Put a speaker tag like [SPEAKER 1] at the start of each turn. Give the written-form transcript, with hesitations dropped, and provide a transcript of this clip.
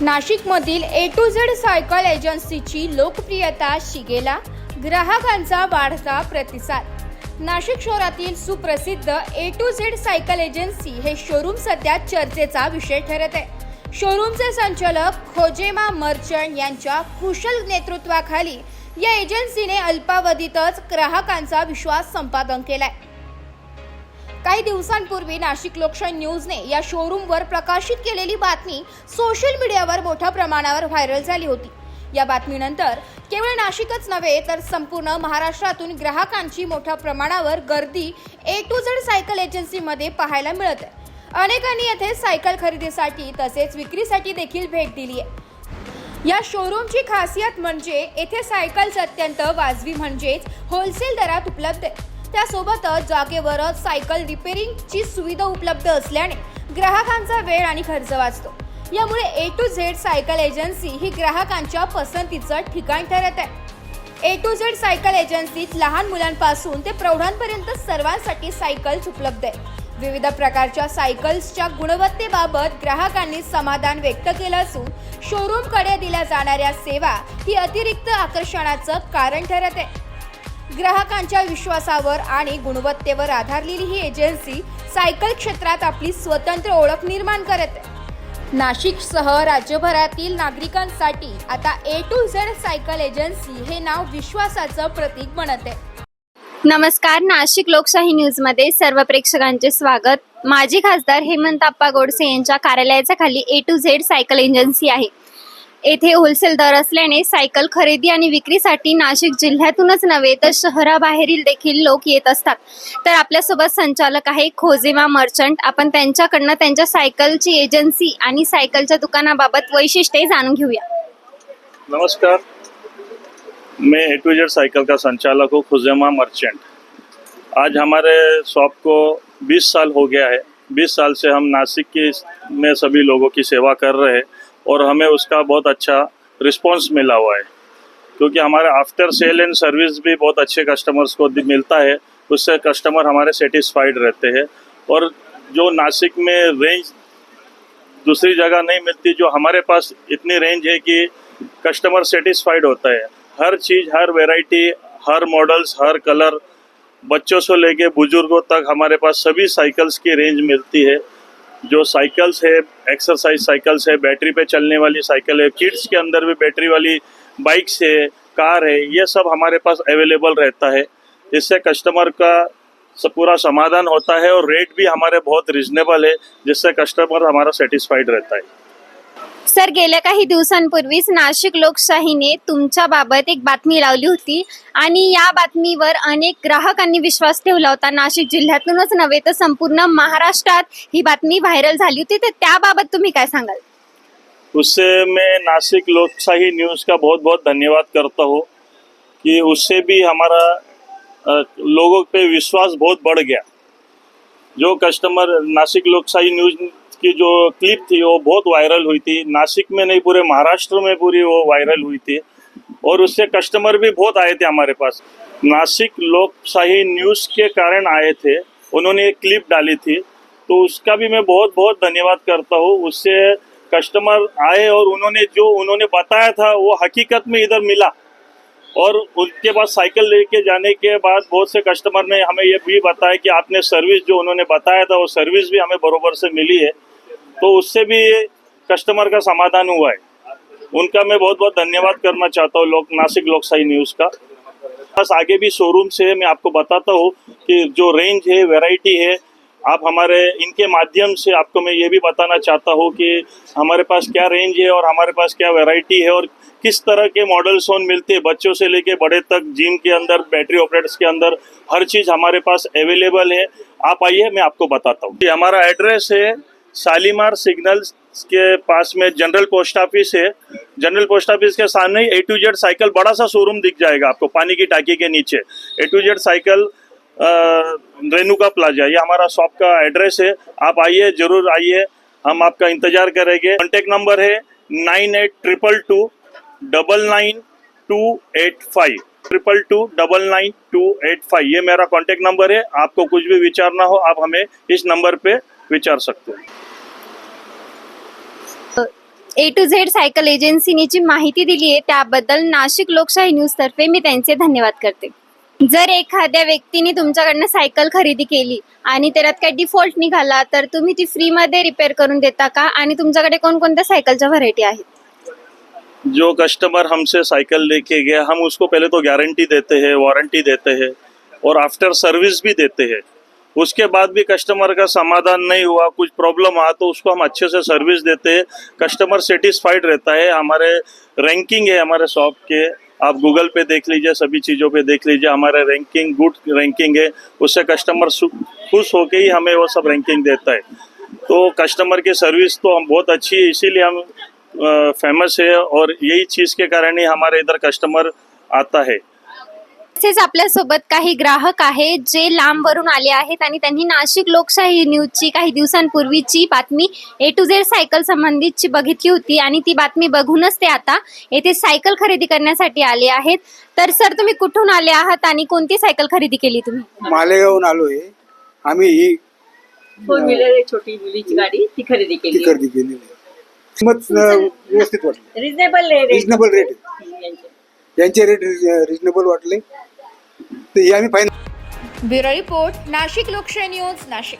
[SPEAKER 1] नाशिकमधील ए to Z cycle एजन्सीची लोकप्रियता शिगेला, ग्राहकांचा वाढता प्रतिसाद। नाशिक शहरातील सुप्रसिद्ध ए टू झेड सायकल एजन्सी हे शोरूम सध्या चर्चेचा विषय ठरत आहे। शोरूमचे संचालक खोजेमा मर्चंट यांच्या कुशल नेतृत्वाखाली या एजन्सीने अल्पावधीतच ग्राहकांचा विश्वास संपादन केलाय। काही दिवसांपूर्वी नाशिक लोकशाही न्यूजने या शोरूमवर प्रकाशित केलेली बातमी सोशल मीडियावर मोठ्या प्रमाणावर व्हायरल झाली होती। या बातमीनंतर केवळ नाशिकच नव्हे तर संपूर्ण महाराष्ट्रातून ग्राहकांची मोठ्या प्रमाणावर गर्दी ए टू झेड सायकल एजन्सीमध्ये पाहायला मिळत आहे। अनेकांनी येथे सायकल खरेदीसाठी तसेच विक्रीसाठी देखील भेट दिली आहे। या शोरूमची खासियत म्हणजे येथे सायकल्स अत्यंत वाजवी म्हणजेच होलसेल दरात उपलब्ध आहे। त्यासोबतच जागेवरच सायकल रिपेअरिंगची सुविधा उपलब्ध असल्याने ग्राहकांचा वेळ आणि खर्च वाचतो। यामुळे ए टू झेड सायकल एजन्सी ही ग्राहकांच्या पसंतीचं ठिकाण ठरत आहे। ए टू झेड सायकल एजन्सीत लहान मुलांपासून ते प्रौढांपर्यंत सर्वांसाठी सायकल्स उपलब्ध आहे। विविध प्रकारच्या सायकल्सच्या गुणवत्तेबाबत ग्राहकांनी समाधान व्यक्त केलं असून शोरूमकडे दिल्या जाणाऱ्या सेवा ही अतिरिक्त आकर्षणाचं कारण ठरत आहे। ग्राहकांच्या विश्वासावर आणि गुणवत्तेवर आधारलेली ही एजन्सी सायकल क्षेत्रात आपली स्वतंत्र ओळख निर्माण करत आहे। नाशिकसह राज्यभरातील नागरिकांसाठी आता ए टू झेड सायकल एजन्सी हे नाव विश्वासाचं प्रतीक बनत आहे।
[SPEAKER 2] नमस्कार, नाशिक लोकशाही न्यूजमध्ये सर्व प्रेक्षकांचे स्वागत। माजी खासदार हेमंत आप्पा गोडसे यांच्या कार्यालयाच्या खाली ए टू झेड सायकल एजन्सी आहे। येथे होलसेल दर असल्याने सायकल खरेदी आणि विक्रीसाठी नाशिक जिल्ह्यातूनच नव्हे तर शहराबाहेरील देखील लोक येत असतात। तर आपल्यासोबत संचालक आहे खोजेमा मर्चंट। आपण त्यांच्याकडनं त्यांच्या सायकलची एजन्सी आणि सायकलच्या दुकानाबाबत वैशिष्ट्ये जाणून घेऊया।
[SPEAKER 3] नमस्कार, मैं ए टू जेड साइकिल का संचालक हूँ, खुजेमा मर्चेंट। आज हमारे शॉप को 20 साल हो गया है। 20 साल से हम नासिक के में सभी लोगों की सेवा कर रहे हैं और हमें उसका बहुत अच्छा रिस्पांस मिला हुआ है, क्योंकि हमारे आफ्टर सेल एंड सर्विस भी बहुत अच्छे कस्टमर्स को मिलता है। उससे कस्टमर हमारे सेटिस्फाइड रहते हैं और जो नासिक में रेंज दूसरी जगह नहीं मिलती, जो हमारे पास इतनी रेंज है कि कस्टमर सेटिस्फाइड होता है। हर चीज़, हर वैरायटी, हर मॉडल्स, हर कलर, बच्चों से लेके बुजुर्गों तक हमारे पास सभी साइकिल्स की रेंज मिलती है। जो साइकिल्स है, एक्सरसाइज साइकिल्स है, बैटरी पे चलने वाली साइकिल है, किड्स के अंदर भी बैटरी वाली बाइक्स है, कार है, ये सब हमारे पास अवेलेबल रहता है। इससे कस्टमर का पूरा समाधान होता है और रेट भी हमारे बहुत रिजनेबल है, जिससे कस्टमर हमारा सेटिस्फाइड रहता है।
[SPEAKER 2] सर, गेल्या काही दिवसांपूर्वीच नाशिक लोकशाहीने तुमच्या बाबत एक बातमी लावली होती आणि या बातमीवर अनेक ग्राहकांनी विश्वास ठेवला होता। नाशिक जिल्ह्यातूनच नव्हे तर संपूर्ण महाराष्ट्रात ही बातमी व्हायरल झाली होती, तर त्याबाबत तुम्ही काय सांगाल?
[SPEAKER 3] उससे मैं नासिक लोकशाही न्यूज़ का बहुत बहुत धन्यवाद करता हूँ कि उससे भी हमारा लोगों पे विश्वास बहुत बढ़ गया। जो कस्टमर नासिक लोकशाही न्यूज़ की जो क्लिप थी वो बहुत वायरल हुई थी, नासिक में नहीं पूरे महाराष्ट्र में पूरी वो वायरल हुई थी और उससे कस्टमर भी बहुत आए थे हमारे पास। नासिक लोकशाही न्यूज़ के कारण आए थे, उन्होंने एक क्लिप डाली थी, तो उसका भी मैं बहुत बहुत धन्यवाद करता हूँ। उससे कस्टमर आए और उन्होंने बताया था वो हकीकत में इधर मिला और उनके पास साइकिल लेके जाने के बाद बहुत से कस्टमर ने हमें ये भी बताया कि आपने सर्विस जो उन्होंने बताया था वो सर्विस भी हमें बरोबर से मिली है, तो उससे भी कस्टमर का समाधान हुआ है। उनका मैं बहुत बहुत धन्यवाद करना चाहता हूँ नासिक लोकशाही न्यूज़ का। बस आगे भी शोरूम से मैं आपको बताता हूँ कि जो रेंज है, वैरायटी है, आप हमारे इनके माध्यम से आपको मैं ये भी बताना चाहता हूँ कि हमारे पास क्या रेंज है और हमारे पास क्या वैरायटी है और किस तरह के मॉडल सोन मिलते हैं, बच्चों से लेके बड़े तक, जिम के अंदर, बैटरी ऑपरेटर्स के अंदर, हर चीज़ हमारे पास अवेलेबल है। आप आइए, मैं आपको बताता हूँ। हमारा एड्रेस है शालीमार सिग्नल्स के पास में जनरल पोस्ट ऑफिस है। जनरल पोस्ट ऑफिस के सामने ही ए टू जेड साइकिल बड़ा सा शोरूम दिख जाएगा आपको, पानी की टाकी के नीचे A to Z cycle Renuka plaza, ये हमारा शॉप का एड्रेस है। आप आइए, जरूर आइए, हम आपका इंतजार करेंगे। कॉन्टेक्ट नंबर है 9822 99285 992 ये मेरा कॉन्टेक्ट नंबर है। आपको कुछ भी विचारना हो आप हमें इस नंबर पे विचार सकते हो।
[SPEAKER 2] A2Z सायकल एजन्सीने जी माहिती दिली आहे त्याबद्दल नाशिक लोकशाही न्यूज तर्फे मी त्यांचे धन्यवाद करते. जर एखाद्या व्यक्तीने तुमच्याकडनं सायकल खरेदी केली आणि त्यात काही डिफॉल्ट निघाला तर तुम्ही ती फ्रीमध्ये रिपेअर करून देता का, आणि तुमच्याकडे कोणकोणत्या सायकलच्या व्हरायटी आहेत?
[SPEAKER 3] जो कस्टमर हमसे साइकिल लेके गया, हम उसको पहले तो गारंटी देते हैं, वारंटी देते हैं और आफ्टर सर्विस भी देते हैं. उसके बाद भी कस्टमर का समाधान नहीं हुआ, कुछ प्रॉब्लम आ तो उसको हम अच्छे से सर्विस देते हैं. कस्टमर सेटिस्फाइड रहता है. हमारे रैंकिंग है हमारे शॉप के, आप गूगल पे देख लीजिए, सभी चीज़ों पे देख लीजिए, हमारा रैंकिंग गुड रैंकिंग है. उससे कस्टमर खुश होके ही हमें वो सब रैंकिंग देता है. तो कस्टमर की सर्विस तो हम बहुत अच्छी है, इसीलिए हम फेमस है और यही चीज़ के कारण ही हमारे इधर कस्टमर आता है.
[SPEAKER 2] तसेच आपल्यासोबत काही ग्राहक आहेत जे लांबवरून आले आहेत आणि त्यांनी नाशिक लोकशाही न्यूजची काही दिवसांपूर्वीची बातमी A2Z सायकल संबंधितची बघितली होती आणि ती बातमी बघूनच ते आता येथे सायकल खरेदी करण्यासाठी आले आहेत. तर सर, तुम्ही कुठून आले आहात आणि कोणती सायकल खरेदी केली तुम्ही?
[SPEAKER 4] मालेगावहून आलोय. आम्ही ही
[SPEAKER 5] फोर व्हीलर छोटी मुलीची गाडी ती खरेदी केली.
[SPEAKER 4] खरेदी केलेली आहे. किंमत व्यवस्थित वाटली,
[SPEAKER 5] रिजनेबल
[SPEAKER 4] रेट यांचे रेट रिजनेबल वाटले, तर हे आम्ही फायनल.
[SPEAKER 1] ब्युरो रिपोर्ट, नाशिक लोकशाही न्यूज, नाशिक.